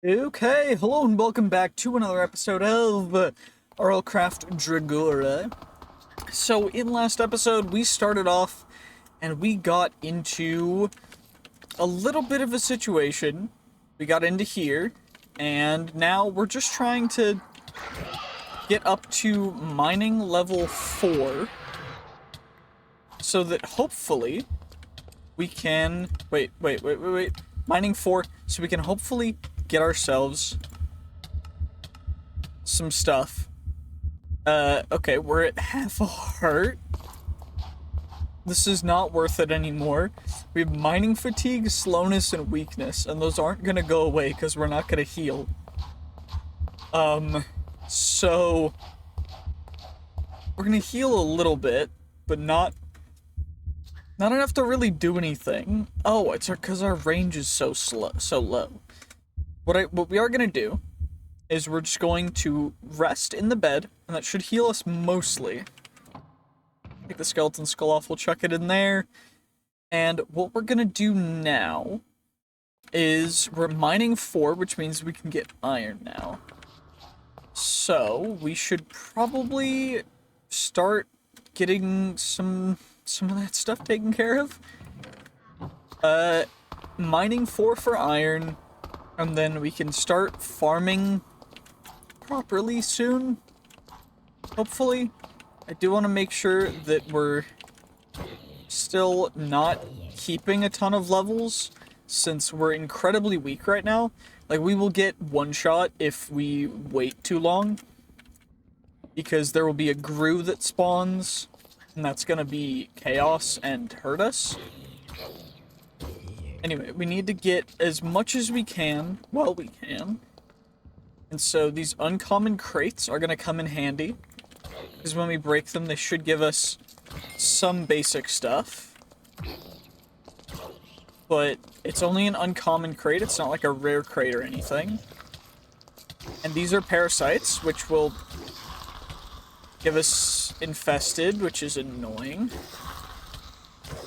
Okay, hello and welcome back to another episode of RLCraft Dregora. So, in last episode, we started off and we got into a little bit of a situation. We got into here, and now we're just trying to get up to mining level 4 so that hopefully we can. Wait. Mining 4 so we can hopefully get ourselves some stuff. Okay, we're at half a heart. This is not worth it anymore. We have mining fatigue, slowness, and weakness, and those aren't gonna go away because we're not gonna heal. So we're gonna heal a little bit, but not enough to really do anything. Oh, it's because our range is so low. What we are gonna do is we're just going to rest in the bed, and that should heal us mostly. Take the skeleton skull off, we'll chuck it in there. And what we're gonna do now is we're mining 4, which means we can get iron now. So we should probably start getting some of that stuff taken care of. Mining 4 for iron, and then we can start farming properly soon. Hopefully. I do want to make sure that we're still not keeping a ton of levels, since we're incredibly weak right now. Like, we will get one shot if we wait too long, because there will be a grue that spawns, and that's gonna be chaos and hurt us. Anyway, we need to get as much as we can while we can. And so these uncommon crates are gonna come in handy, because when we break them, they should give us some basic stuff. But it's only an uncommon crate, it's not like a rare crate or anything. And these are parasites, which will give us infested, which is annoying.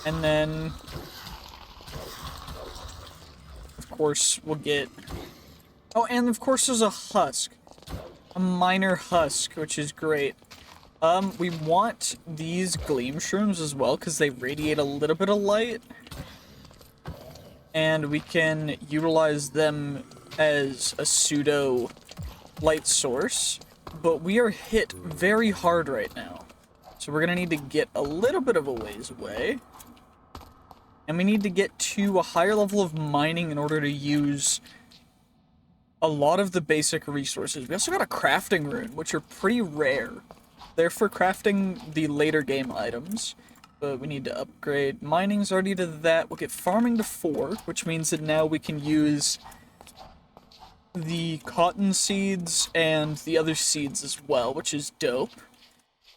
And then, of course, we'll get... Oh, and of course there's a husk. A minor husk, which is great. We want these gleam shrooms as well, because they radiate a little bit of light. And we can utilize them as a pseudo light source. But we are hit very hard right now. So we're gonna need to get a little bit of a ways away. And we need to get to a higher level of mining in order to use a lot of the basic resources. We also got a crafting rune, which are pretty rare. They're for crafting the later game items, but we need to upgrade. Mining's already to that. We'll get farming to 4, which means that now we can use the cotton seeds and the other seeds as well, which is dope.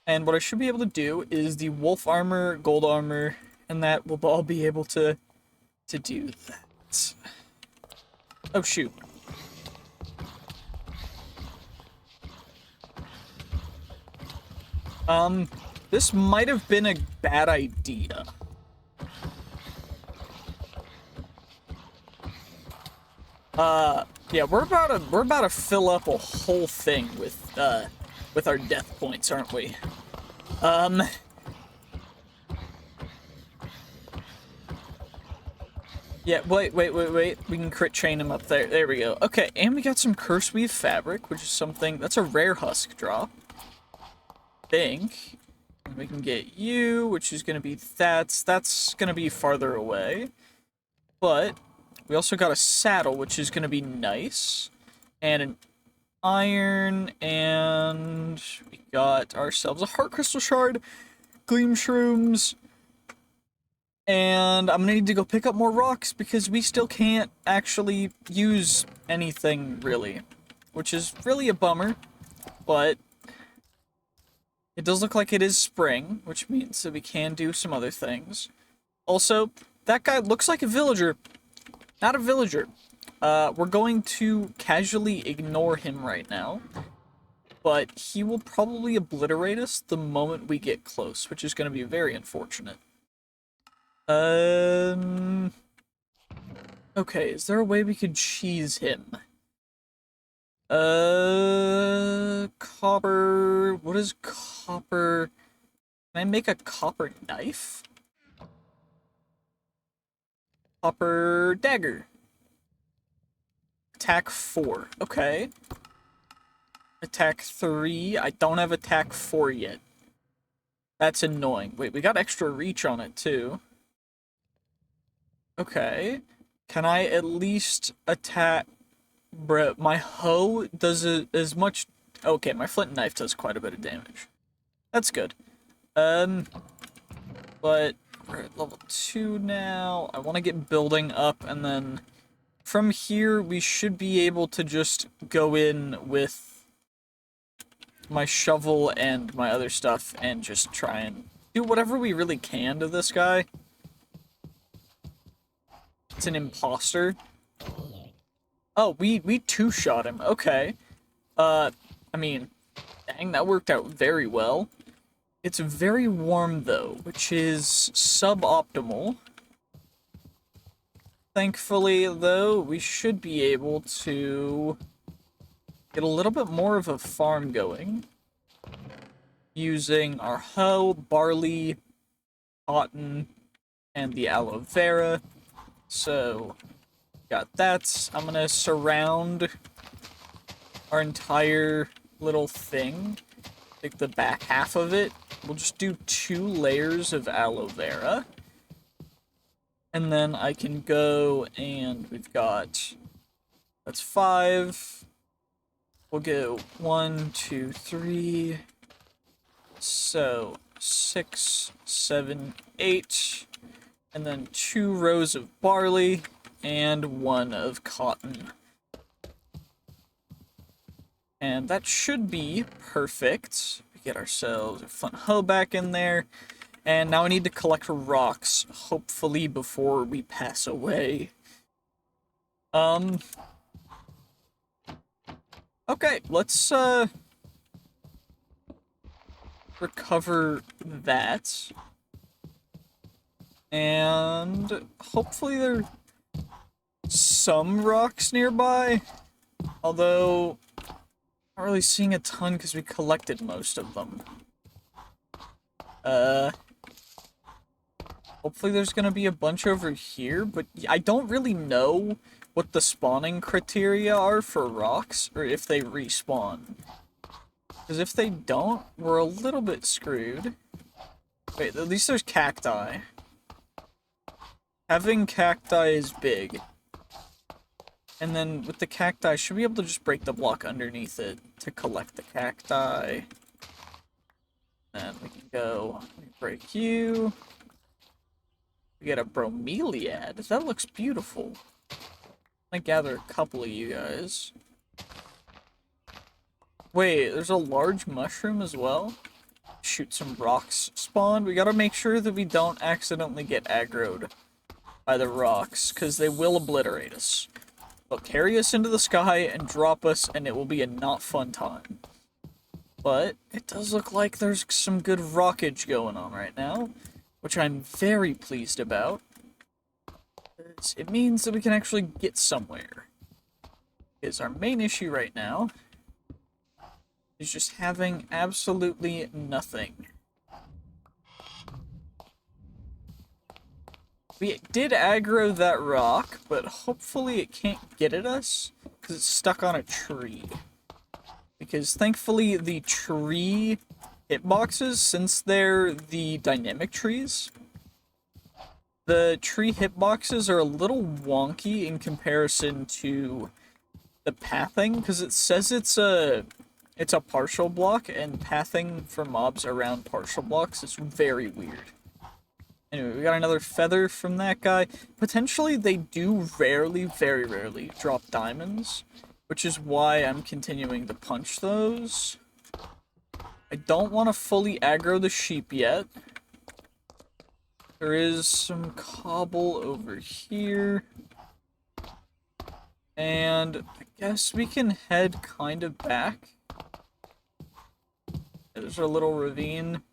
And what I should be able to do is the wolf armor, gold armor, and that will all be able to do that. Oh, shoot. This might have been a bad idea. Yeah, we're about to fill up a whole thing with our death points, aren't we? Yeah, wait. We can crit chain him up there. There we go. Okay, and we got some curse weave fabric, which is something that's a rare husk drop. Think we can get you, which is gonna be that's gonna be farther away, but we also got a saddle, which is gonna be nice, and an iron, and we got ourselves a heart crystal shard, gleam shrooms, and I'm gonna need to go pick up more rocks because we still can't actually use anything really, which is really a bummer, but it does look like it is spring, which means that we can do some other things. Also, that guy looks like a villager. Not a villager. We're going to casually ignore him right now. But he will probably obliterate us the moment we get close, which is going to be very unfortunate. Okay, is there a way we could cheese him? Copper. What is copper? Can I make a copper knife? Copper dagger. Attack 4. Okay. Attack 3. I don't have attack 4 yet. That's annoying. Wait, we got extra reach on it, too. Okay. Can I at least attack... Bruh, my hoe does as much... Okay, my flint knife does quite a bit of damage. That's good. But we're at level 2 now. I want to get building up, and then from here, we should be able to just go in with my shovel and my other stuff and just try and do whatever we really can to this guy. It's an imposter. Oh, we two-shot him. Okay. I mean, dang, that worked out very well. It's very warm, though, which is suboptimal. Thankfully, though, we should be able to get a little bit more of a farm going using our hoe, barley, cotton, and the aloe vera. So, got that. I'm gonna surround our entire little thing, like the back half of it. We'll just do 2 layers of aloe vera. And then I can go and we've got, that's 5. We'll go 1, 2, 3. So 6, 7, 8. And then 2 rows of barley and 1 of cotton. And that should be perfect. We get ourselves a flint hoe back in there. And now I need to collect rocks, hopefully before we pass away. Okay, let's, recover that. And hopefully there are some rocks nearby. Although, not really seeing a ton because we collected most of them. Hopefully there's gonna be a bunch over here, but I don't really know what the spawning criteria are for rocks, or if they respawn. Because if they don't, we're a little bit screwed. Wait, at least there's cacti. Having cacti is big. And then with the cacti, should we be able to just break the block underneath it to collect the cacti? And we can go, let me break you. We get a bromeliad. That looks beautiful. I'm gonna gather a couple of you guys. Wait, there's a large mushroom as well? Shoot, some rocks spawned. We gotta make sure that we don't accidentally get aggroed by the rocks, because they will obliterate us. They'll carry us into the sky and drop us, and it will be a not fun time. But it does look like there's some good rockage going on right now, which I'm very pleased about. It means that we can actually get somewhere. Because our main issue right now is just having absolutely nothing. We did aggro that rock, but hopefully it can't get at us, because it's stuck on a tree. Because thankfully the tree hitboxes, since they're the dynamic trees, the tree hitboxes are a little wonky in comparison to the pathing, because it says it's a partial block, and pathing for mobs around partial blocks is very weird. Anyway, we got another feather from that guy. Potentially, they do rarely, very rarely, drop diamonds, which is why I'm continuing to punch those. I don't want to fully aggro the sheep yet. There is some cobble over here. And I guess we can head kind of back. There's our little ravine.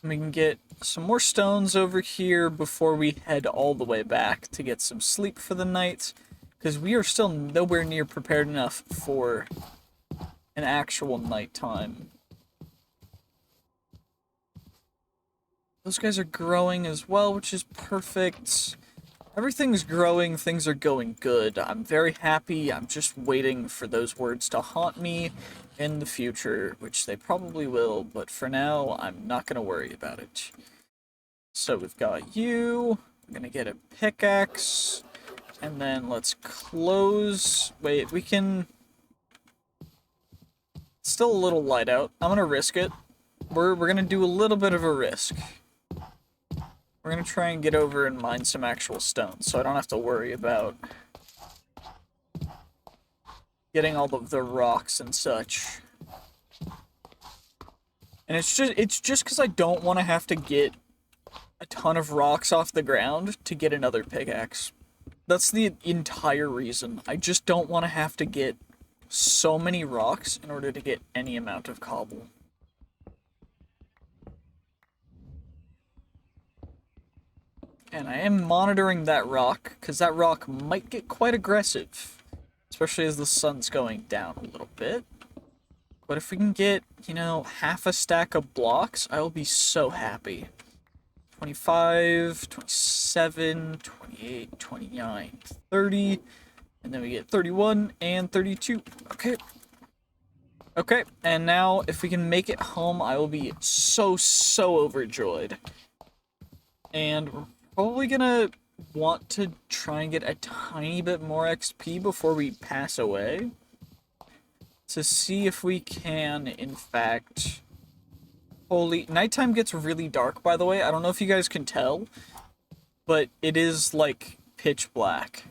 We can get some more stones over here before we head all the way back to get some sleep for the night. Because we are still nowhere near prepared enough for an actual nighttime. Those guys are growing as well, which is perfect. Everything's growing, things are going good. I'm very happy. I'm just waiting for those words to haunt me in the future, which they probably will, but for now, I'm not going to worry about it. So we've got you. I'm going to get a pickaxe. And then let's close. Wait, we can... It's still a little light out. I'm going to risk it. We're going to do a little bit of a risk. We're going to try and get over and mine some actual stone, so I don't have to worry about getting all of the rocks and such. And it's just because I don't want to have to get a ton of rocks off the ground to get another pickaxe. That's the entire reason. I just don't want to have to get so many rocks in order to get any amount of cobble. And I am monitoring that rock, because that rock might get quite aggressive. Especially as the sun's going down a little bit. But if we can get, you know, half a stack of blocks, I will be so happy. 25, 27, 28, 29, 30, and then we get 31 and 32. Okay. Okay, and now if we can make it home, I will be so overjoyed. And we're probably gonna want to try and get a tiny bit more XP before we pass away. To see if we can, in fact... Holy... Nighttime gets really dark, by the way. I don't know if you guys can tell, but it is, like, pitch black.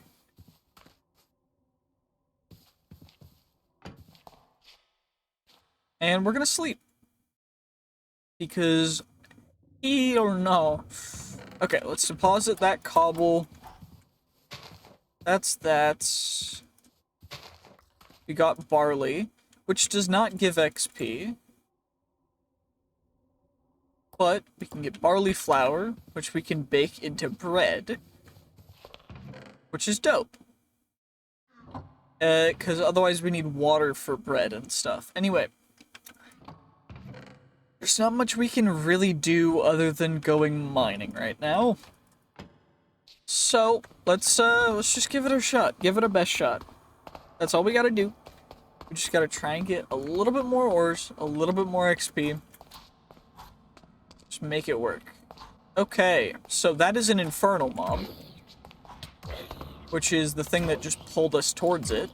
And we're gonna sleep. Because... I don't know. Okay, let's deposit that cobble. That's that. We got barley, which does not give XP. But we can get barley flour, which we can bake into bread. Which is dope. Because otherwise we need water for bread and stuff. Anyway. There's not much we can really do other than going mining right now. So, let's just give it a shot. Give it a best shot. That's all we gotta do. We just gotta try and get a little bit more ores, a little bit more XP. Just make it work. Okay, so that is an infernal mob. Which is the thing that just pulled us towards it.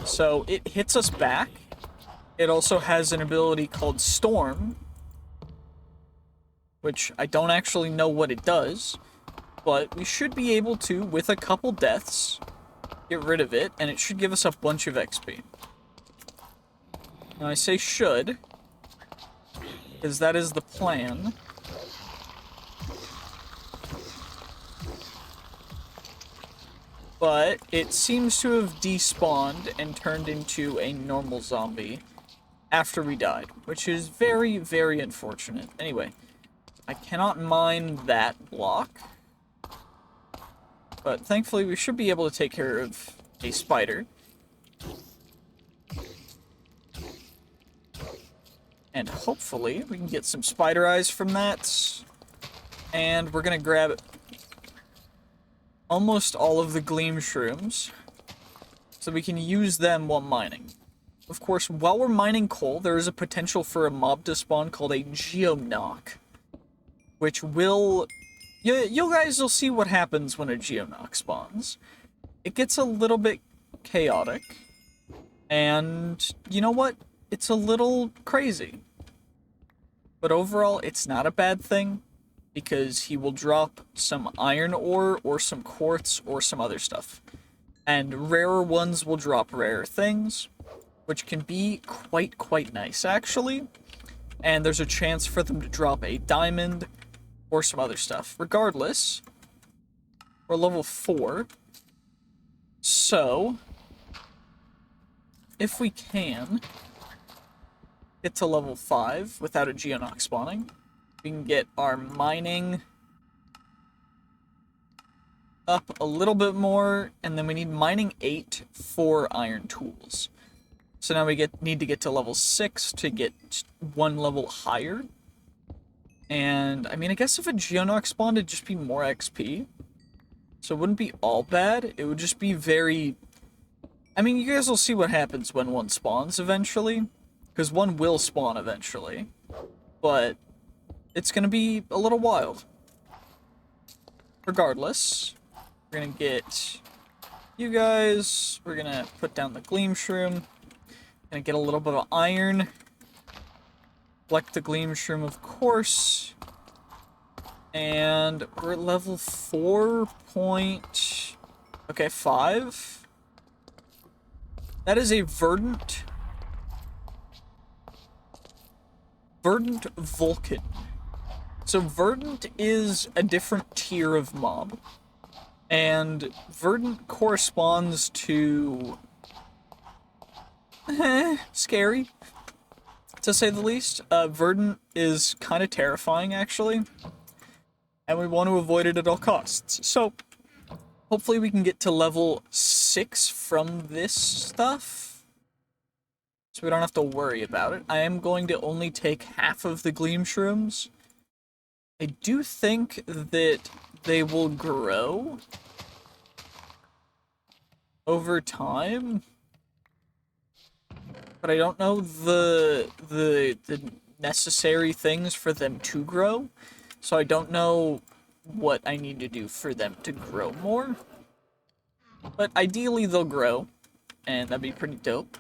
So it hits us back. It also has an ability called Storm, which I don't actually know what it does, but we should be able to, with a couple deaths, get rid of it, and it should give us a bunch of XP. Now I say should, because that is the plan. But it seems to have despawned and turned into a normal zombie after we died, which is very, very unfortunate. Anyway, I cannot mine that block, but thankfully we should be able to take care of a spider. And hopefully we can get some spider eyes from that. And we're gonna grab almost all of the gleam shrooms, so we can use them while mining. Of course, while we're mining coal, there is a potential for a mob to spawn called a geoknock, which will... You guys will see what happens when a geoknock spawns. It gets a little bit chaotic, and you know what? It's a little crazy. But overall, it's not a bad thing, because he will drop some iron ore, or some quartz, or some other stuff. And rarer ones will drop rarer things, which can be quite nice, actually. And there's a chance for them to drop a diamond, or some other stuff. Regardless, we're level 4. So, if we can get to level 5 without a geoknock spawning, we can get our mining up a little bit more, and then we need mining 8 for iron tools. So now we need to get to level 6 to get 1 level higher. And, I mean, I guess if a Geonox spawned, it'd just be more XP. So it wouldn't be all bad. It would just be very... I mean, you guys will see what happens when one spawns eventually. Because one will spawn eventually. But it's going to be a little wild. Regardless, we're going to get you guys. We're going to put down the Gleam Shroom. Going to get a little bit of iron. Collect the Gleam Shroom, of course. And we're at level 4 point... Okay, 5. That is a Verdant Vulcan. So Verdant is a different tier of mob. And Verdant corresponds to... scary, to say the least. Verdant is kind of terrifying, actually. And we want to avoid it at all costs. So, hopefully we can get to level 6 from this stuff. So we don't have to worry about it. I am going to only take half of the Gleam Shrooms. I do think that they will grow over time. But I don't know the necessary things for them to grow. So I don't know what I need to do for them to grow more. But ideally they'll grow, and that'd be pretty dope.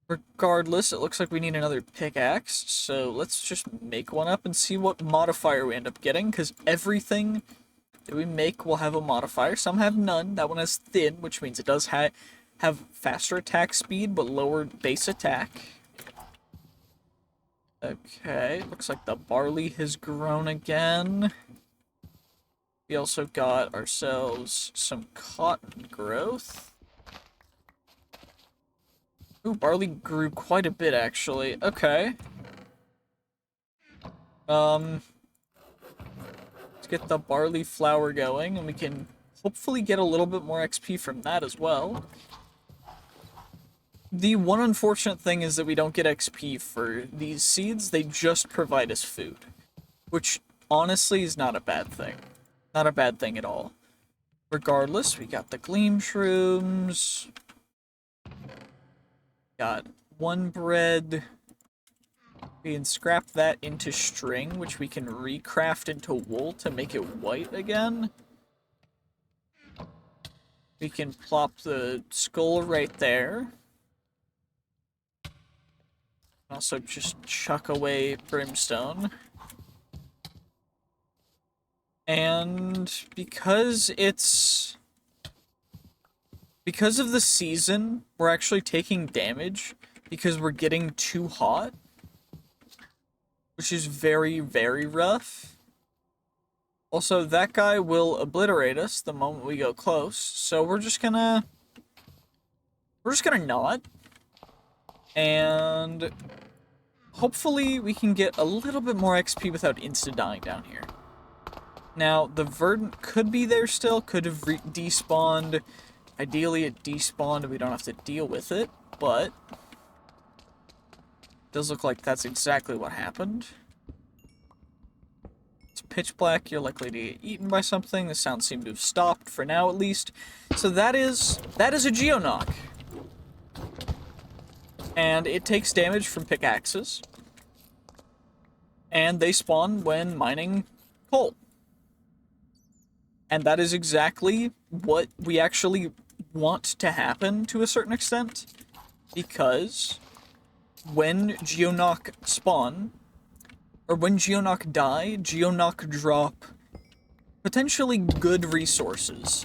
Regardless, it looks like we need another pickaxe, so let's just make one up and see what modifier we end up getting, because everything that we make will have a modifier. Some have none. That one has thin, which means it does have faster attack speed, but lower base attack. Okay, looks like the barley has grown again. We also got ourselves some cotton growth. Ooh, barley grew quite a bit, actually. Okay. Let's get the barley flour going, and we can hopefully get a little bit more XP from that as well. The one unfortunate thing is that we don't get XP for these seeds. They just provide us food, which honestly is not a bad thing. Not a bad thing at all. Regardless, we got the Gleam Shrooms. Got 1 bread. We can scrap that into string, which we can recraft into wool to make it white again. We can plop the skull right there. Also just chuck away brimstone. And because of the season, we're actually taking damage because we're getting too hot, which is very, very rough. Also, that guy will obliterate us the moment we go close, so we're just gonna not. And hopefully we can get a little bit more XP without insta-dying down here. Now, the Verdant could be there still, could have despawned. Ideally it despawned and we don't have to deal with it, but it does look like that's exactly what happened. It's pitch black, you're likely to get eaten by something. The sounds seem to have stopped, for now at least. So that is a Geonock. And it takes damage from pickaxes. And they spawn when mining coal. And that is exactly what we actually want to happen to a certain extent. Because when Geonock spawn, or when Geonock die, Geonock drop potentially good resources.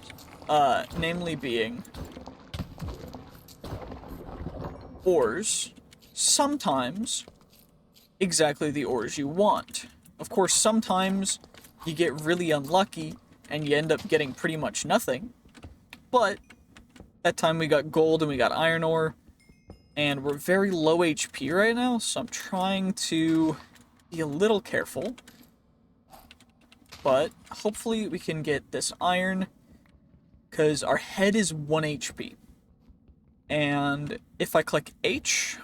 Namely being ores, sometimes exactly the ores you want. Of course, sometimes you get really unlucky and you end up getting pretty much nothing. But that time we got gold and we got iron ore, and we're very low HP right now, so I'm trying to be a little careful. But hopefully we can get this iron because our head is 1 HP. And if I click H,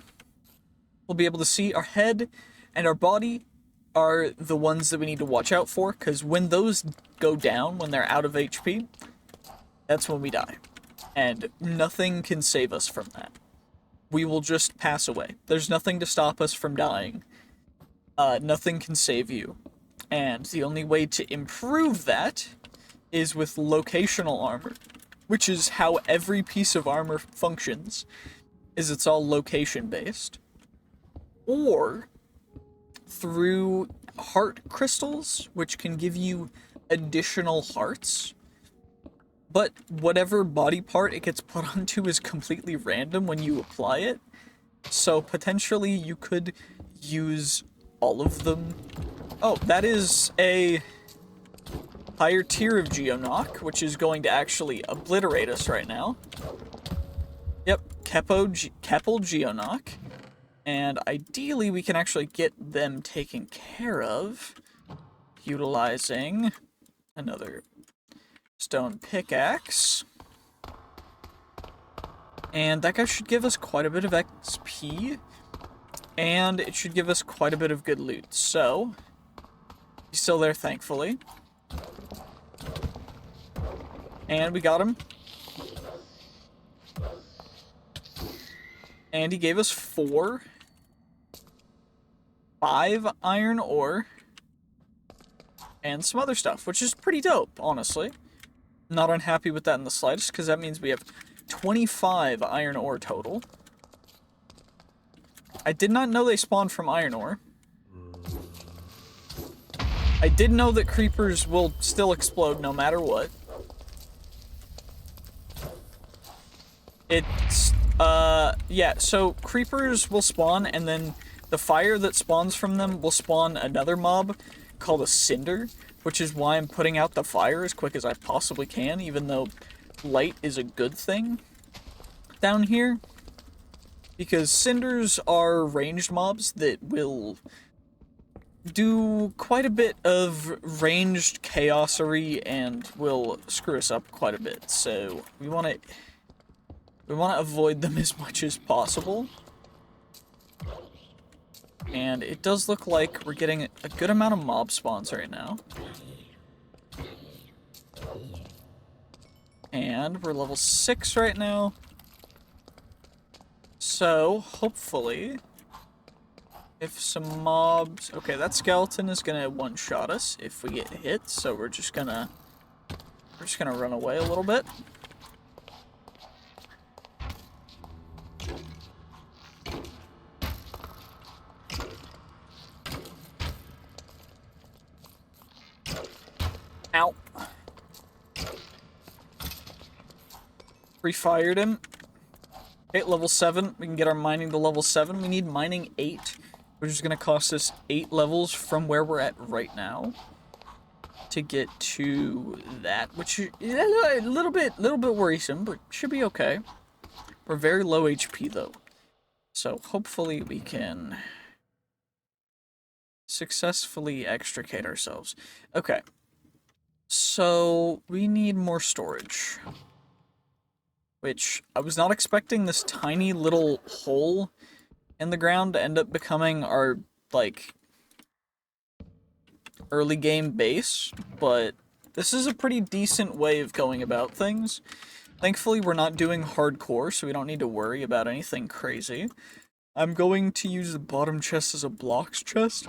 we'll be able to see our head and our body are the ones that we need to watch out for, because when those go down, when they're out of HP, that's when we die. And nothing can save us from that. We will just pass away. There's nothing to stop us from dying. Nothing can save you. And the only way to improve that is with locational armor, which is how every piece of armor functions, is it's all location based. Or through heart crystals, which can give you additional hearts. But whatever body part it gets put onto is completely random when you apply it. So potentially you could use all of them. Oh, that is a higher tier of Geonock, which is going to actually obliterate us right now. Yep, Keppel Geonock. And ideally we can actually get them taken care of utilizing another stone pickaxe. And that guy should give us quite a bit of XP. And it should give us quite a bit of good loot. So, he's still there, thankfully. And we got him. And he gave us 5 iron ore. And some other stuff, which is pretty dope, honestly. Not unhappy with that in the slightest, because that means we have 25 iron ore total. I did not know they spawned from iron ore. I did know that creepers will still explode no matter what. It's, yeah, so creepers will spawn, and then the fire that spawns from them will spawn another mob called a cinder, which is why I'm putting out the fire as quick as I possibly can, even though light is a good thing down here. Because cinders are ranged mobs that will do quite a bit of ranged chaosery and will screw us up quite a bit. So we want to avoid them as much as possible. And it does look like we're getting a good amount of mob spawns right now. And we're level 6 right now. So, hopefully, if some mobs... Okay, that skeleton is gonna one-shot us if we get hit, so we're just gonna run away a little bit. Ow. Pre-fired him. Okay, level 7. We can get our mining to level 7. We need mining 8, which is going to cost us 8 levels from where we're at right now to get to that, which is a little bit worrisome, but should be okay. We're very low HP though, so hopefully we can successfully extricate ourselves. Okay, so we need more storage. Which, I was not expecting this tiny little hole in the ground to end up becoming our, like, early game base, but this is a pretty decent way of going about things. Thankfully, we're not doing hardcore, so we don't need to worry about anything crazy. I'm going to use the bottom chest as a blocks chest.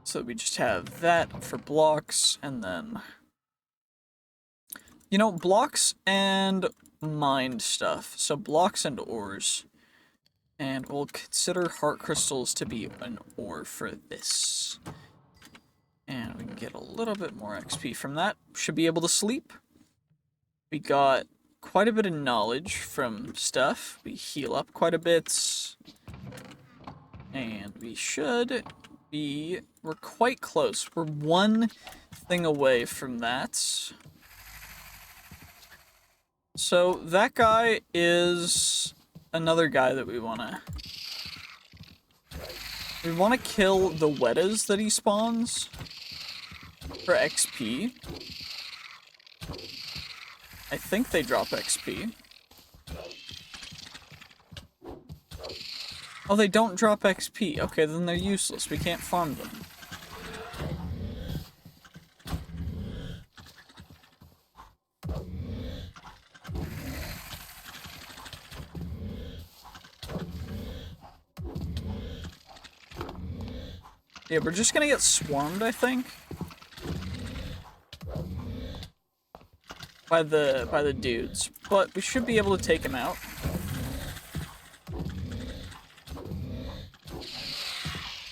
So we just have that for blocks, and then... You know, blocks and mined stuff. So blocks and ores. And we'll consider heart crystals to be an ore for this. And we can get a little bit more XP from that. Should be able to sleep. We got quite a bit of knowledge from stuff. We heal up quite a bit. And we should be... We're quite close. We're one thing away from that. So, that guy is another guy that we wanna kill the Weddas that he spawns for XP. I think they drop XP. Oh, they don't drop XP. Okay, then they're useless. We can't farm them. Yeah, we're just gonna get swarmed, I think. By the dudes. But we should be able to take him out.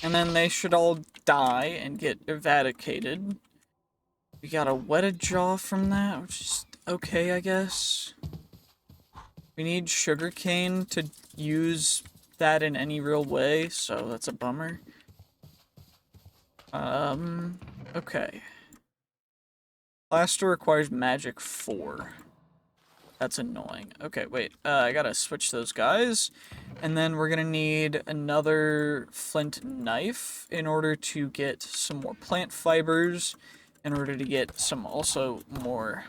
And then they should all die and get eradicated. We got a wetted jaw from that, which is okay, I guess. We need sugarcane to use that in any real way, so that's a bummer. Okay. Plaster requires magic 4. That's annoying. Okay, wait. I gotta switch those guys. And then we're gonna need another flint knife in order to get some more plant fibers, in order to get some also more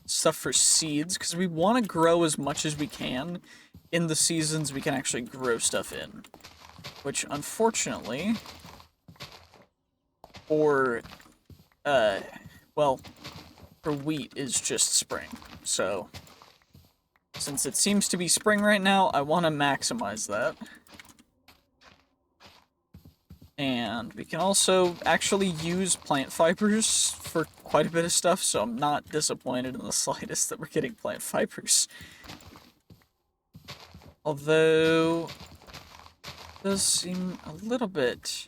stuff for seeds, because we want to grow as much as we can in the seasons we can actually grow stuff in. Which, unfortunately, for, well, for wheat is just spring. So, since it seems to be spring right now, I want to maximize that. And we can also actually use plant fibers for quite a bit of stuff, so I'm not disappointed in the slightest that we're getting plant fibers. Although, it does seem a little bit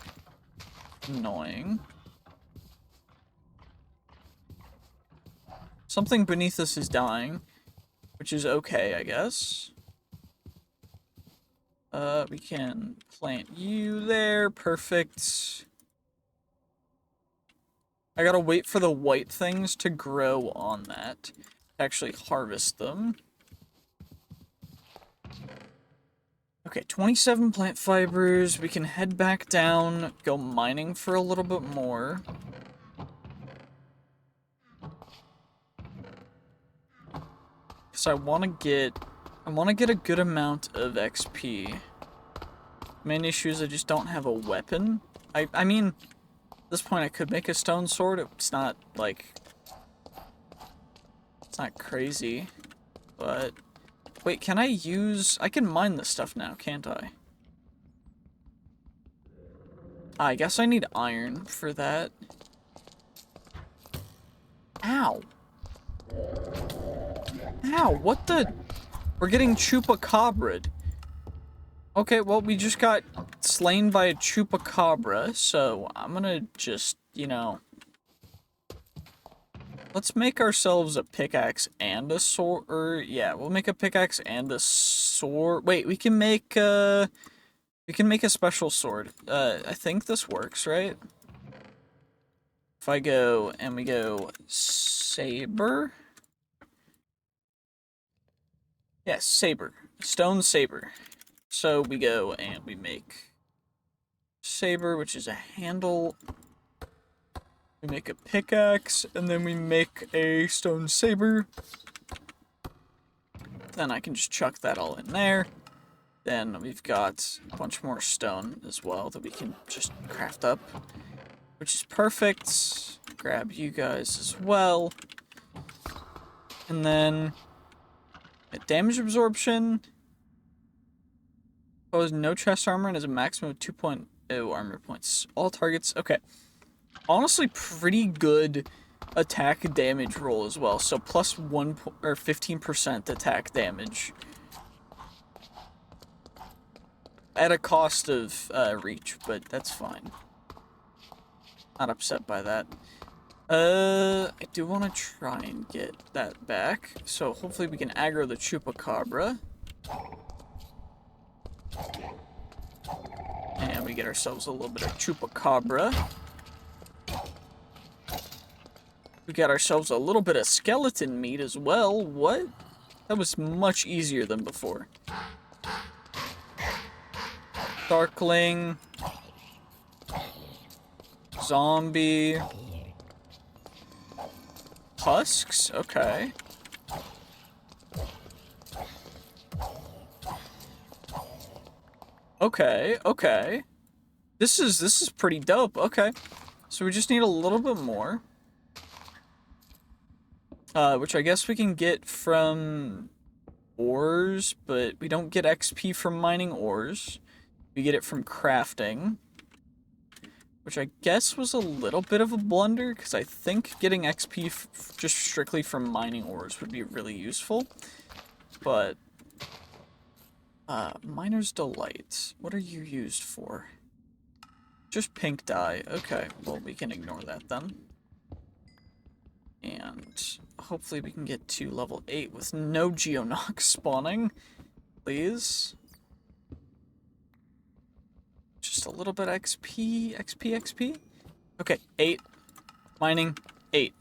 annoying. Something beneath us is dying, which is okay, I guess. We can plant you there. Perfect. I gotta wait for the white things to grow on that to actually harvest them. Okay, 27 plant fibers. We can head back down, go mining for a little bit more. Because I want to get a good amount of XP. Main issue is I just don't have a weapon. I mean, at this point I could make a stone sword. It's not, like, it's not crazy. But, wait, can I can mine this stuff now, can't I? I guess I need iron for that. Ow. Ow, what the? We're getting chupacabra'd. Okay, well, we just got slain by a chupacabra, so I'm gonna just, you know... Let's make ourselves a pickaxe and a sword, or, yeah, we'll make a pickaxe and a sword. Wait, we can make a special sword. I think this works, right? If I go, and we go saber... Yes, saber. Stone saber. So we go and we make saber, which is a handle. We make a pickaxe, and then we make a stone saber. Then I can just chuck that all in there. Then we've got a bunch more stone as well that we can just craft up, which is perfect. Grab you guys as well. And then damage absorption. Pose no chest armor and has a maximum of 2.0 armor points. All targets. Okay. Honestly, pretty good attack damage roll as well. So plus 15% attack damage. At a cost of reach, but that's fine. Not upset by that. I do want to try and get that back. So hopefully we can aggro the chupacabra. And we get ourselves a little bit of chupacabra. We got ourselves a little bit of skeleton meat as well. What? That was much easier than before. Darkling. Zombie. Husks? Okay. Okay, okay. This is pretty dope. Okay. So we just need a little bit more. Which I guess we can get from ores, but we don't get XP from mining ores. We get it from crafting. Which I guess was a little bit of a blunder, because I think getting XP just strictly from mining ores would be really useful. But, Miner's Delight. What are you used for? Just pink dye. Okay, well, we can ignore that then. And hopefully we can get to level 8 with no Geonox spawning. Please. Just a little bit XP, XP. Okay, 8. Mining, 8.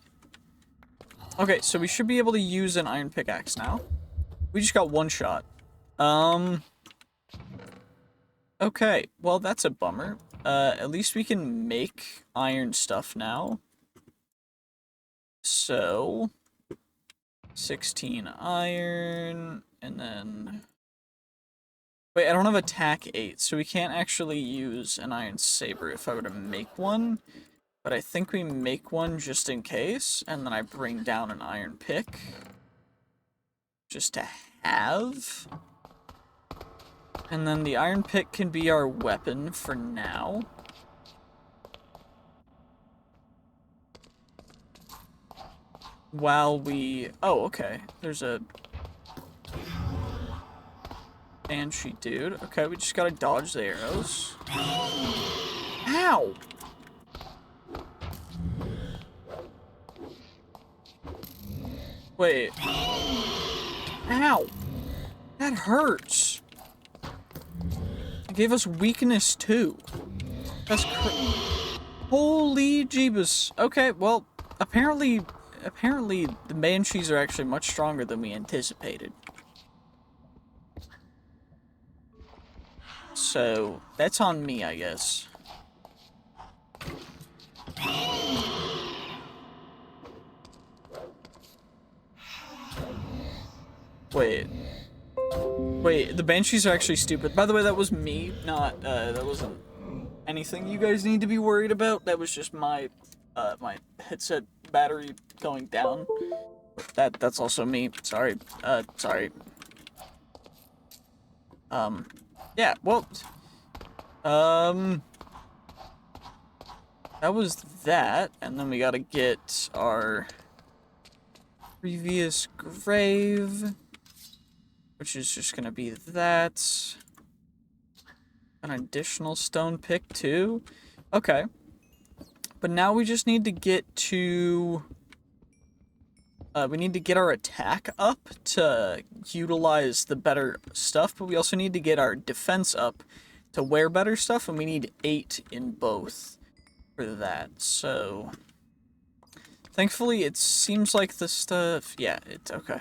Okay, so we should be able to use an iron pickaxe now. We just got one shot. Okay, well, that's a bummer. At least we can make iron stuff now. So, 16 iron, and then... Wait, I don't have attack 8, so we can't actually use an iron saber if I were to make one. But I think we make one just in case, and then I bring down an iron pick. Just to have. And then the iron pick can be our weapon for now. While we... Oh, okay. There's a... Banshee dude. Okay, we just gotta dodge the arrows. Ow! Wait. Ow! That hurts! It gave us weakness too. That's Holy Jeebus. Okay, well, apparently the Banshees are actually much stronger than we anticipated. So, that's on me, I guess. Wait, the Banshees are actually stupid. By the way, that was me, not, that wasn't anything you guys need to be worried about. That was just my, my headset battery going down. That's also me. Sorry. Sorry. Yeah, well, that was that, and then we gotta get our previous grave, which is just gonna be that. An additional stone pick, too. Okay. But now we just need to get to... we need to get our attack up to utilize the better stuff, but we also need to get our defense up to wear better stuff, and we need 8 in both for that, so... Thankfully, it seems like the stuff... Yeah, it's okay.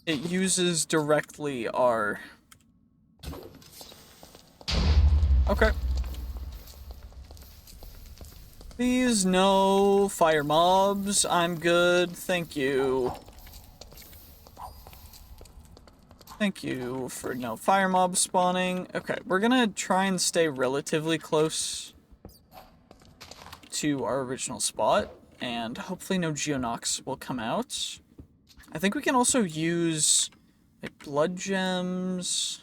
It uses directly our... Okay. Please, no fire mobs. I'm good. Thank you. Thank you for no fire mobs spawning. Okay, we're gonna try and stay relatively close to our original spot, and hopefully no Geonox will come out. I think we can also use, like, blood gems.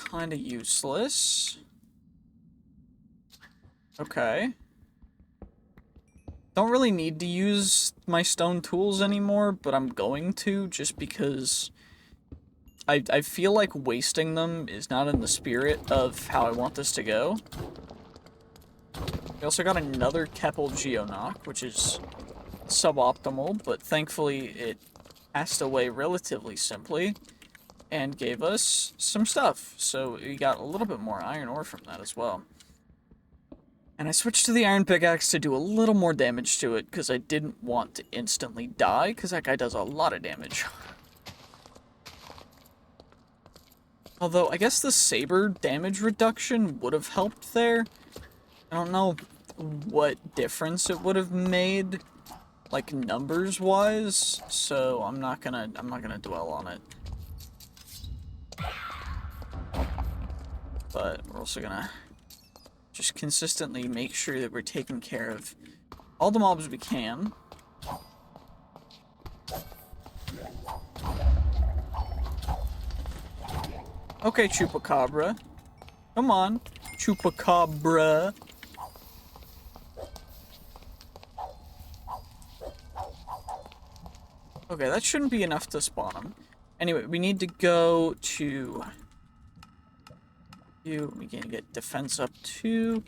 Kinda useless. Okay. Don't really need to use my stone tools anymore, but I'm going to, just because I feel like wasting them is not in the spirit of how I want this to go. We also got another Keppel Geonock, which is suboptimal, but thankfully it passed away relatively simply and gave us some stuff. So we got a little bit more iron ore from that as well. And I switched to the iron pickaxe to do a little more damage to it, because I didn't want to instantly die, because that guy does a lot of damage. Although, I guess the saber damage reduction would have helped there. I don't know. what difference it would have made, like numbers wise, so I'm not gonna dwell on it. But we're also gonna just consistently make sure that we're taking care of all the mobs we can. Okay, Chupacabra. Come on, Chupacabra. Okay, that shouldn't be enough to spawn them. Anyway, we need to go to you. We can get defense up 2.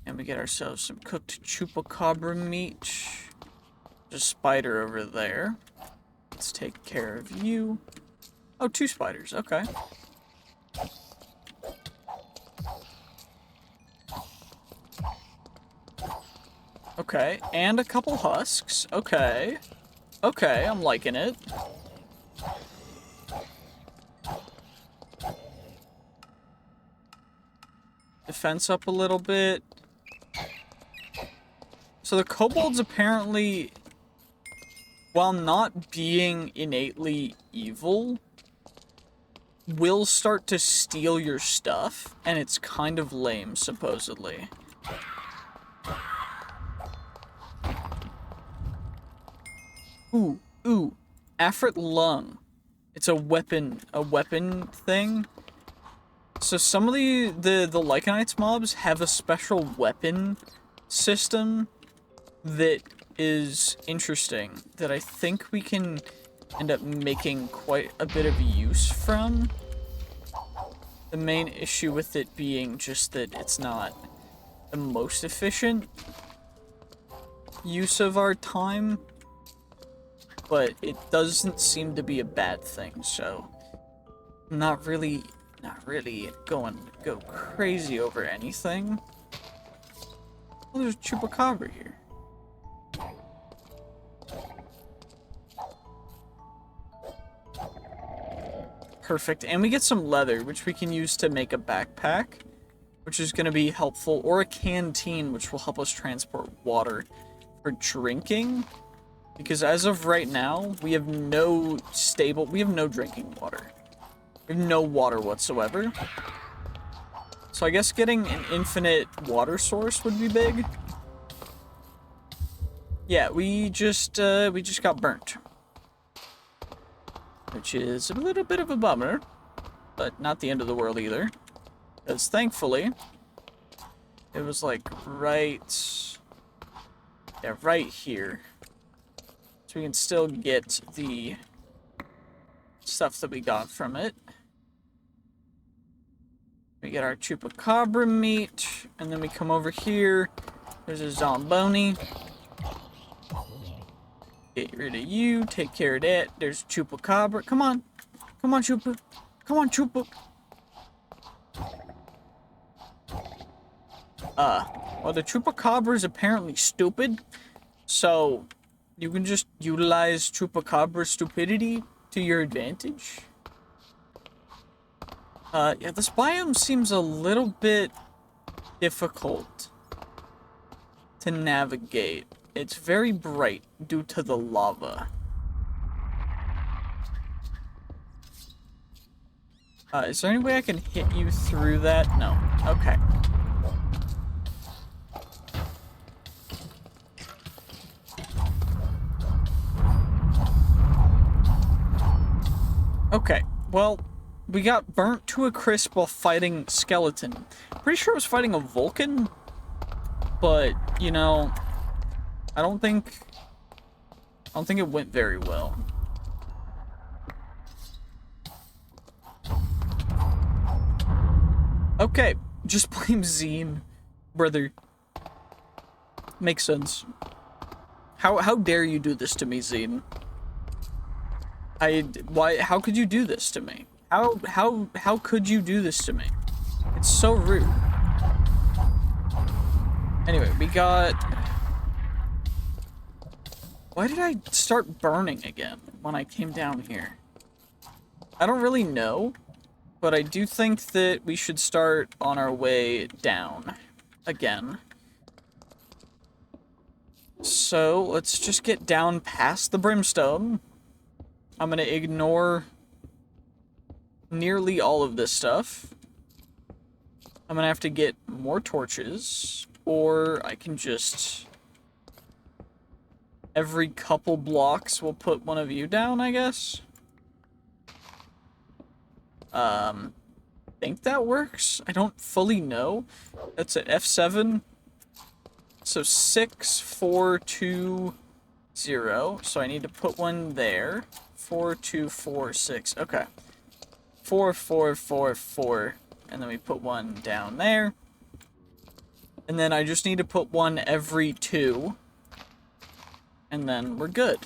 And we get ourselves some cooked Chupacabra meat. Just spider over there. Let's take care of you. Oh, 2 spiders. Okay. Okay, and a couple husks. Okay. Okay, I'm liking it. Defense up a little bit. So the kobolds apparently, while not being innately evil, will start to steal your stuff, and it's kind of lame, supposedly. Ooh, Afrit Lung. It's a weapon thing. So some of the Lycanites mobs have a special weapon system that is interesting, that I think we can end up making quite a bit of use from. The main issue with it being just that it's not the most efficient use of our time, but it doesn't seem to be a bad thing, so I'm not really go crazy over anything. Oh, there's a Chupacabra here. Perfect, and we get some leather, which we can use to make a backpack, which is going to be helpful, or a canteen, which will help us transport water for drinking, because as of right now, we have no drinking water. We have no water whatsoever. So I guess getting an infinite water source would be big. Yeah, we just got burnt. Which is a little bit of a bummer, but not the end of the world either. Because thankfully, it was like right here. So we can still get the stuff that we got from it. We get our Chupacabra meat, and then we come over here. There's a Zomboni. Get rid of you, take care of that. There's Chupacabra. Come on. Come on, Chupa. Come on, Chupa. Well, the Chupacabra is apparently stupid, so you can just utilize Chupacabra stupidity to your advantage. Yeah, this biome seems a little bit difficult to navigate. It's very bright due to the lava. Is there any way I can hit you through that? No. Okay. Okay, well, we got burnt to a crisp while fighting Skeleton. Pretty sure I was fighting a Vulcan, but, you know, I don't think it went very well. Okay, just blame Zine, brother. Makes sense. How dare you do this to me, Zine? How could you do this to me? How could you do this to me? It's so rude. Anyway, we got... Why did I start burning again when I came down here? I don't really know, but I do think that we should start on our way down again. So let's just get down past the brimstone. I'm gonna ignore nearly all of this stuff. I'm gonna have to get more torches, or I can just... Every couple blocks we'll put one of you down, I guess. Think that works? I don't fully know. That's at F7. So 6, 4, 2, 0. So I need to put one there. 4, 2, 4, 6. Okay. 4, 4, 4, 4. And then we put one down there. And then I just need to put one every 2. And then we're good.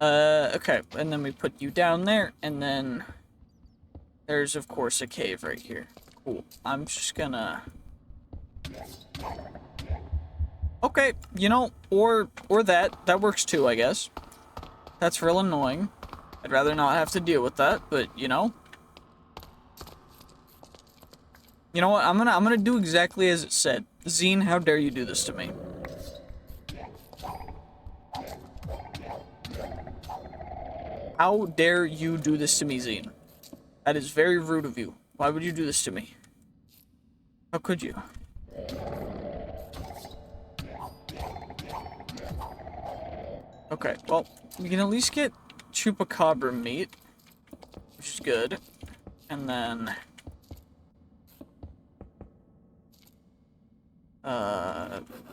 Okay, and then we put you down there, and then there's, of course, a cave right here. Cool. I'm just gonna... Okay, you know, or that works too, I guess. That's real annoying. I'd rather not have to deal with that, but, you know. You know what, I'm gonna do exactly as it said. Zine, how dare you do this to me? How dare you do this to me, Zine? That is very rude of you. Why would you do this to me? How could you? Okay, well, we can at least get chupacabra meat, which is good. And then...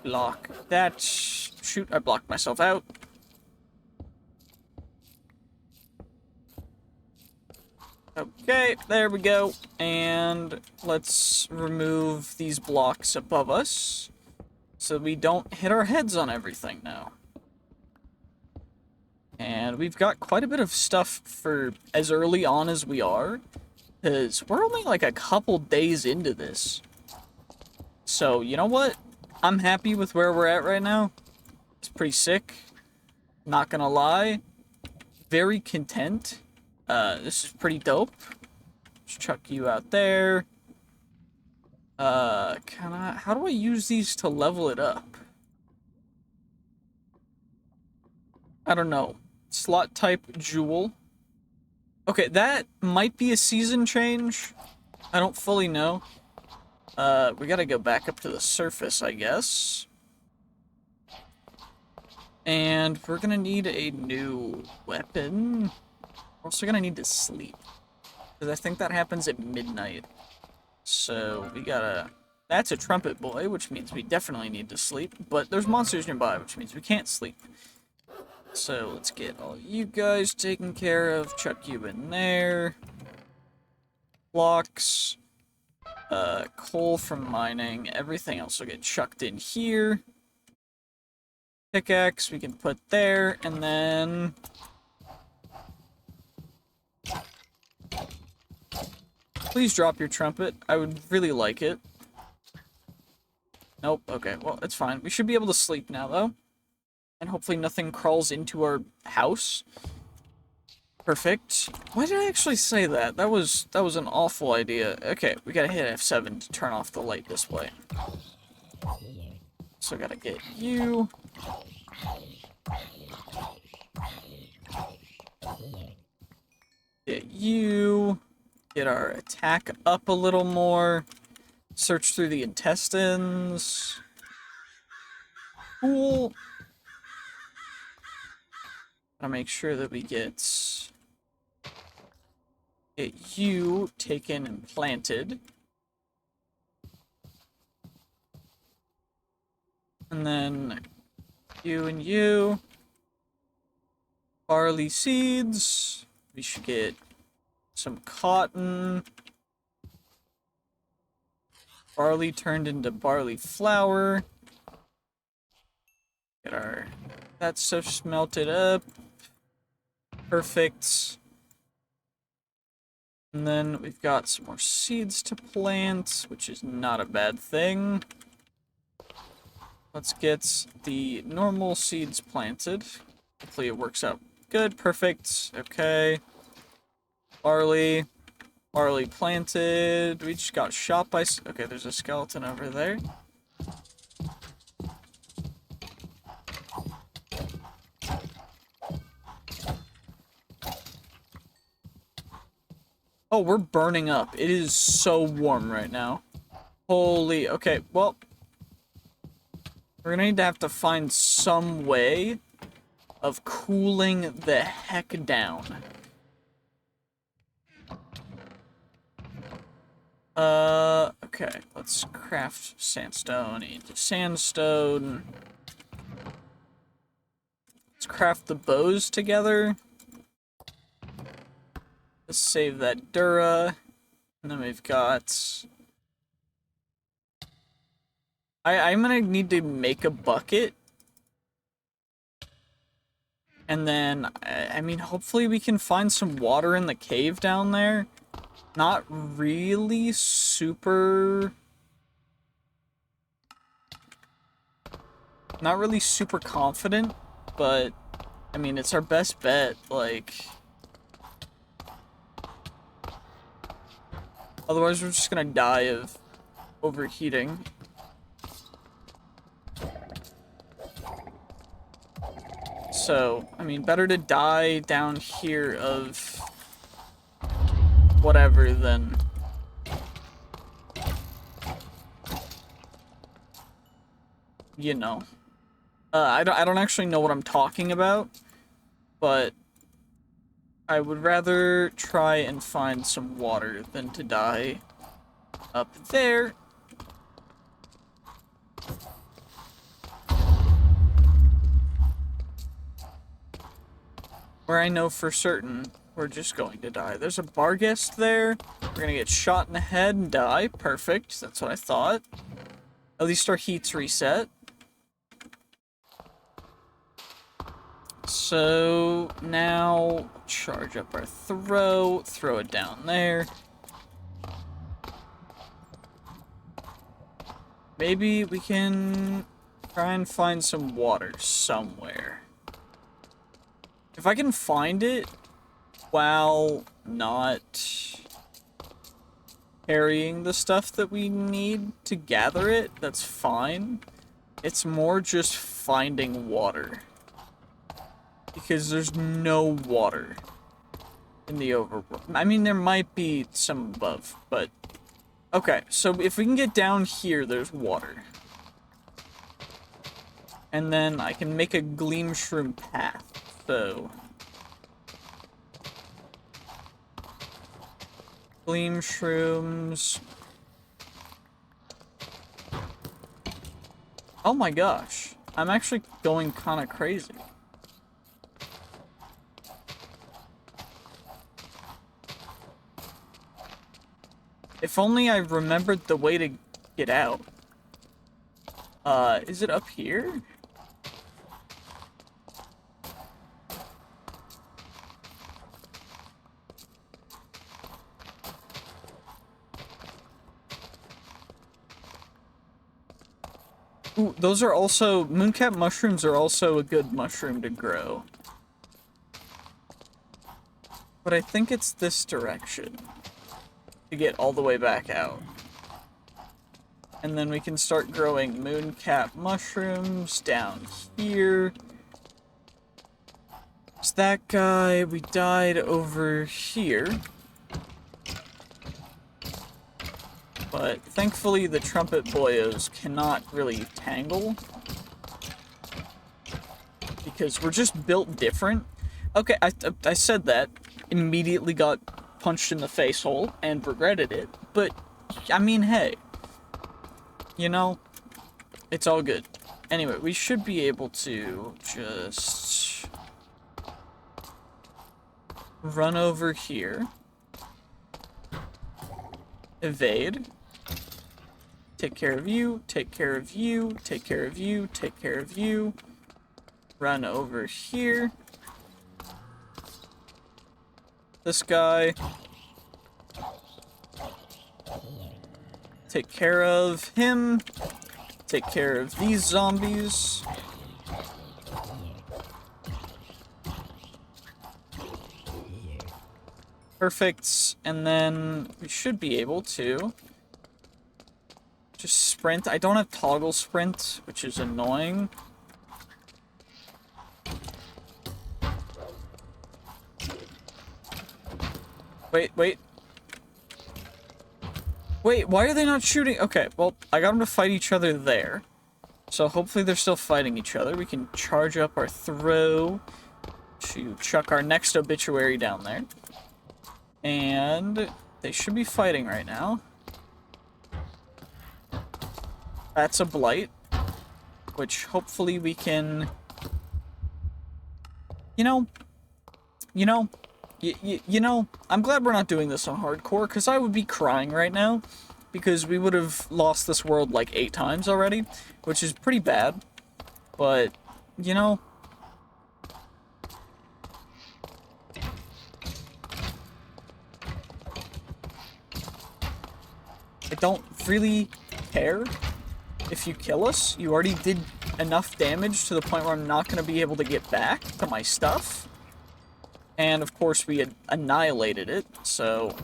block that. Shoot, I blocked myself out. Okay, there we go. And let's remove these blocks above us so we don't hit our heads on everything now. And we've got quite a bit of stuff for as early on as we are, because we're only like a couple days into this. So, you know what? I'm happy with where we're at right now. It's pretty sick. Not gonna lie. Very content. This is pretty dope. Just chuck you out there. How do I use these to level it up? I don't know. Slot type jewel. Okay, that might be a season change. I don't fully know. We gotta go back up to the surface, I guess. And we're gonna need a new weapon. We're also gonna need to sleep, because I think that happens at midnight. So we gotta... That's a trumpet boy, which means we definitely need to sleep. But there's monsters nearby, which means we can't sleep. So let's get all you guys taken care of. Chuck you in there. Blocks. Coal from mining. Everything else will get chucked in here. Pickaxe we can put there, and then... Please drop your trumpet. I would really like it. Nope, okay, well, it's fine. We should be able to sleep now, though. And hopefully nothing crawls into our house. Perfect. Why did I actually say that? That was an awful idea. Okay, we gotta hit F7 to turn off the light display. So I gotta get you. Get you. Get our attack up a little more. Search through the intestines. Cool. Gotta make sure that we get you taken and planted. And then you and you. Barley seeds. We should get some cotton. Barley turned into barley flour. Get our that stuff smelted up. Perfect. And then we've got some more seeds to plant, which is not a bad thing. Let's get the normal seeds planted. Hopefully it works out good. Perfect. Okay. Barley. Barley planted. We just got shot by... Okay, there's a skeleton over there. Oh, we're burning up. It is so warm right now. Holy... Okay, well... We're gonna need to have to find some way of cooling the heck down. Okay, let's craft sandstone into sandstone. Let's craft the bows together. Let's save that Dura. And then we've got... I'm gonna need to make a bucket. And then, I mean, hopefully we can find some water in the cave down there. Not really super... Not really super confident, but, I mean, it's our best bet, like... Otherwise, we're just gonna die of overheating. So, I mean, better to die down here of whatever than... You know. I don't actually know what I'm talking about, but I would rather try and find some water than to die up there. Where I know for certain we're just going to die. There's a Barghest there. We're gonna get shot in the head and die. Perfect. That's what I thought. At least our heat's reset. So now charge up our throw it down there. Maybe we can try and find some water somewhere. If I can find it while not carrying the stuff that we need to gather it, that's fine. It's more just finding water. Because there's no water in the overworld. I mean, there might be some above, but... Okay, so if we can get down here, there's water. And then I can make a gleam shroom path. So, gleam shrooms. Oh my gosh, I'm actually going kind of crazy. If only I remembered the way to get out. Is it up here? Ooh, those are also... Mooncap mushrooms are also a good mushroom to grow. But I think it's this direction to get all the way back out. And then we can start growing mooncap mushrooms down here. It's that guy. We died over here. But thankfully the trumpet boyos cannot really tangle. Because we're just built different. Okay, I said that. Immediately got punched in the face hole and regretted it. But, I mean, hey. You know, it's all good. Anyway, we should be able to just run over here. Evade. Take care of you, take care of you, take care of you, take care of you. Run over here. This guy. Take care of him. Take care of these zombies. Perfect. And then we should be able to just sprint. I don't have toggle sprint, which is annoying. Wait, wait. Wait, why are they not shooting? Okay, well, I got them to fight each other there. So hopefully they're still fighting each other. We can charge up our throw to chuck our next obituary down there. And they should be fighting right now. That's a blight, which hopefully we can, you know, I'm glad we're not doing this on hardcore, because I would be crying right now, because we would have lost this world like 8 times already, which is pretty bad, but, you know, I don't really care if you kill us. You already did enough damage to the point where I'm not going to be able to get back to my stuff. And, of course, we had annihilated it, so...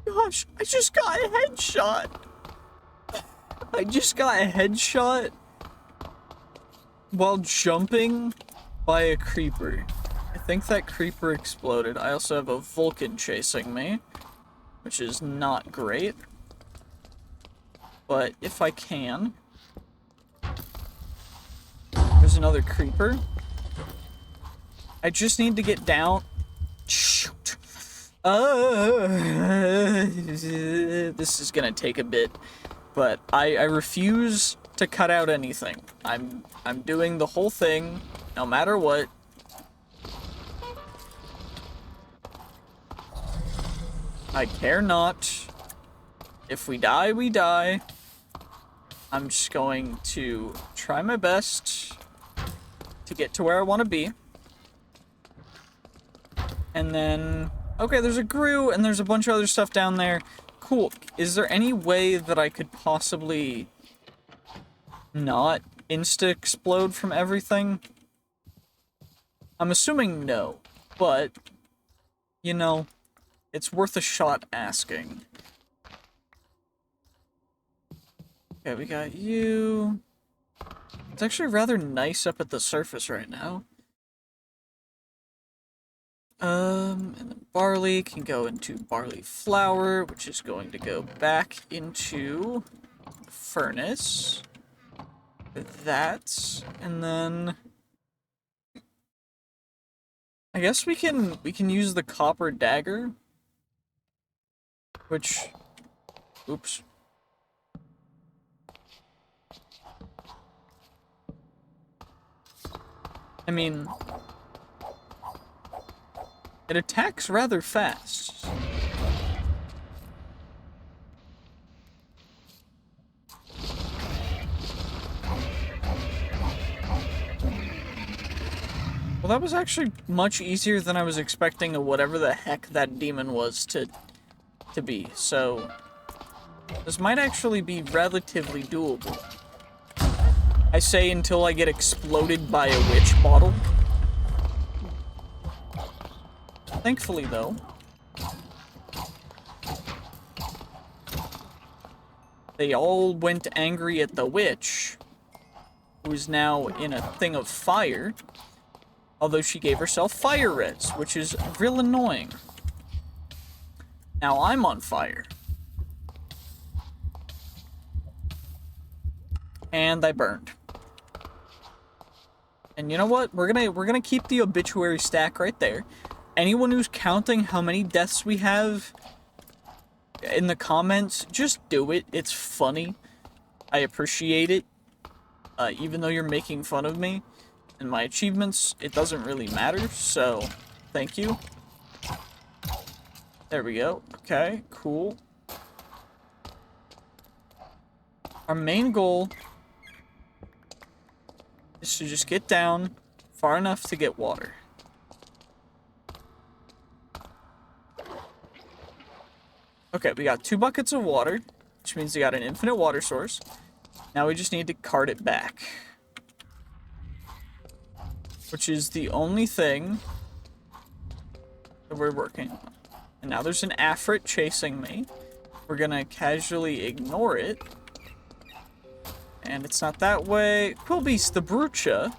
Gosh, I just got a headshot! I just got a headshot while jumping by a creeper. I think that creeper exploded. I also have a Vulcan chasing me, which is not great. But if I can... There's another creeper. I just need to get down. Shoot. This is gonna take a bit, but I refuse to cut out anything. I'm doing the whole thing, no matter what. I care not. If we die, we die. I'm just going to try my best to get to where I want to be. And then... Okay, there's a Gru, and there's a bunch of other stuff down there. Cool. Is there any way that I could possibly not insta-explode from everything? I'm assuming no, but, you know, it's worth a shot asking. Okay, we got you. It's actually rather nice up at the surface right now. And then barley can go into barley flour, which is going to go back into the furnace. That, and then I guess we can use the copper dagger, which, oops. I mean, it attacks rather fast. Well, that was actually much easier than I was expecting of whatever the heck that demon was to be. So, this might actually be relatively doable. I say until I get exploded by a witch bottle. Thankfully, though, they all went angry at the witch, who is now in a thing of fire, although she gave herself fire res, which is real annoying. Now I'm on fire. And I burned. And you know what? We're gonna keep the obituary stack right there. Anyone who's counting how many deaths we have in the comments, just do it. It's funny. I appreciate it. Even though you're making fun of me and my achievements, it doesn't really matter, so thank you. There we go. Okay, cool. Our main goal is to just get down far enough to get water. Okay, we got 2 buckets of water, which means we got an infinite water source. Now we just need to cart it back. which is the only thing that we're working on. And now there's an Afrit chasing me. We're gonna casually ignore it. And it's not that way. Quillbeast, the Brucha.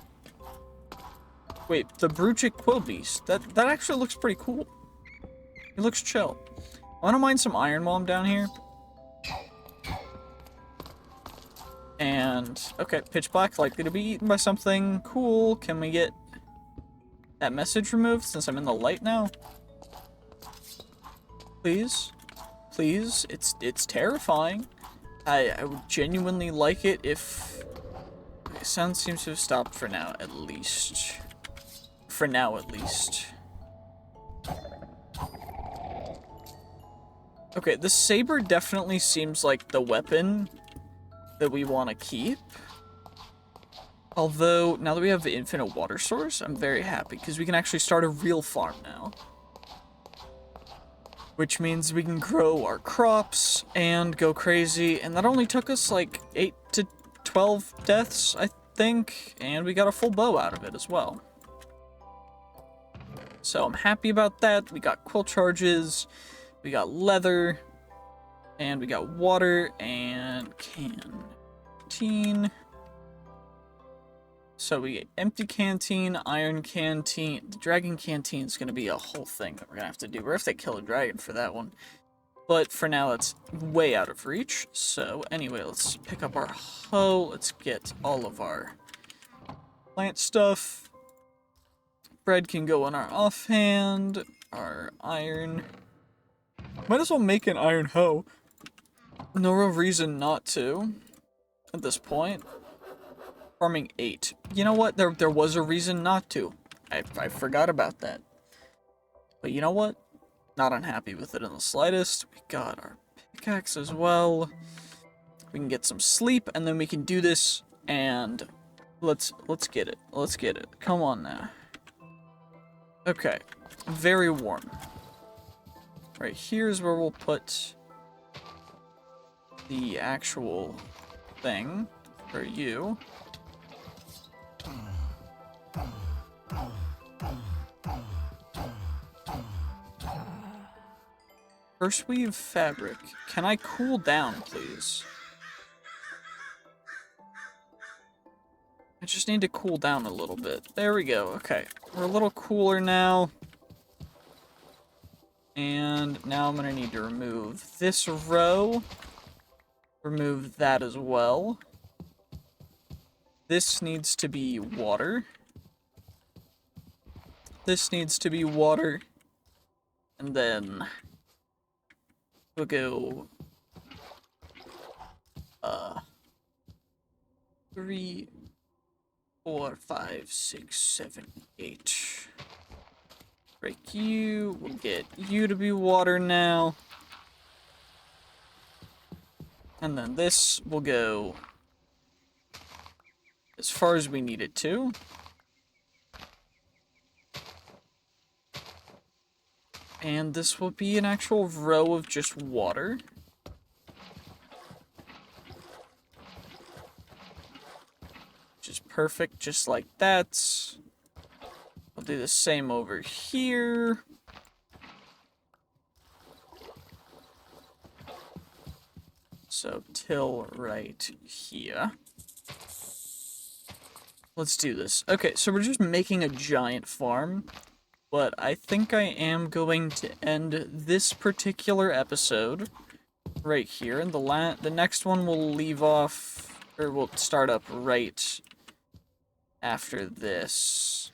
Wait, the Brucha Quillbeast. That actually looks pretty cool. It looks chill. I wanna mine some Iron while I'm down here. And, okay, pitch black, likely to be eaten by something. Cool. Can we get that message removed since I'm in the light now? Please? Please? It's terrifying. I would genuinely like it if... The sound seems to have stopped for now, at least. For now, at least. Okay, the saber definitely seems like the weapon that we want to keep. Although, now that we have the infinite water source, I'm very happy, because we can actually start a real farm now. Which means we can grow our crops and go crazy, and that only took us like 8 to 12 deaths, I think, and we got a full bow out of it as well. So I'm happy about that. We got quill charges, we got leather, and we got water and canteen. So we get empty canteen, iron canteen. The dragon canteen is going to be a whole thing that we're going to have to do. We're going to have to kill a dragon for that one. But for now, it's way out of reach. So anyway, let's pick up our hoe. Let's get all of our plant stuff. Bread can go on our offhand. Our iron. Might as well make an iron hoe. No real reason not to at this point. Farming 8. You know what? There was a reason not to. I forgot about that. But you know what? Not unhappy with it in the slightest. We got our pickaxe as well. We can get some sleep, and then we can do this, and let's get it. Let's get it. Come on now. Okay. Very warm. Right here's where we'll put the actual thing for you. First weave fabric. Can I cool down, please? I just need to cool down a little bit. There we go. Okay. We're a little cooler now. And now I'm going to need to remove this row. Remove that as well. This needs to be water. This needs to be water. And then we'll go 3, 4, 5, 6, 7, 8. Break you. We'll get you to be water now. And then this will go as far as we need it to. And this will be an actual row of just water. Which is perfect, just like that. I'll do the same over here. So, till right here. Let's do this. Okay, so we're just making a giant farm. But I think I am going to end this particular episode right here. And the next one will leave off, or we'll start up right after this.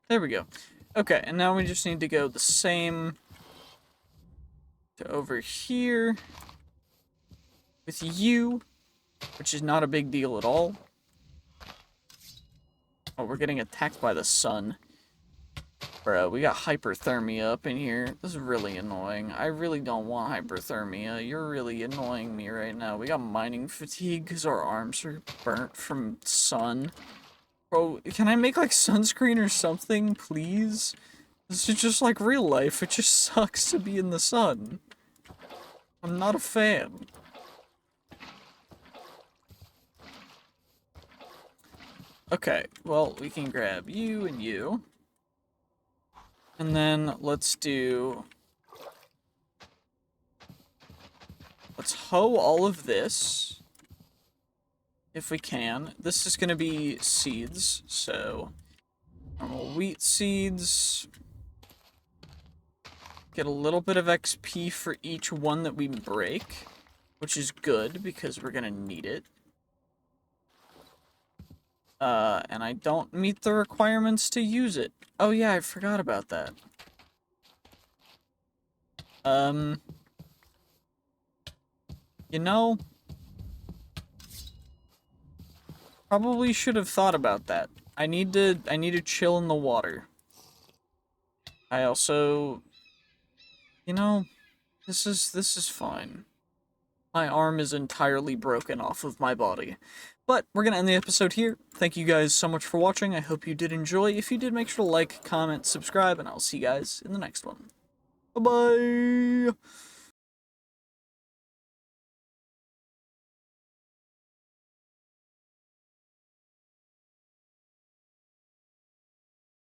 There we go. Okay, and now we just need to go the same to over here with you, which is not a big deal at all. Oh, we're getting attacked by the sun. Bro, we got hyperthermia up in here. This is really annoying. I really don't want hyperthermia. You're really annoying me right now. We got mining fatigue because our arms are burnt from sun. Bro, can I make, like, sunscreen or something, please? This is just like real life. It just sucks to be in the sun. I'm not a fan. Okay, well, we can grab you and you. And then let's hoe all of this. If we can. This is gonna be seeds, so normal wheat seeds. Get a little bit of XP for each one that we break, which is good because we're gonna need it. And I don't meet the requirements to use it. Oh yeah, I forgot about that. You know, probably should have thought about that. I need to chill in the water. I also, you know, this is fine. My arm is entirely broken off of my body. But we're gonna end the episode here. Thank you guys so much for watching. I hope you did enjoy. If you did, make sure to like, comment, subscribe, and I'll see you guys in the next one. Bye-bye!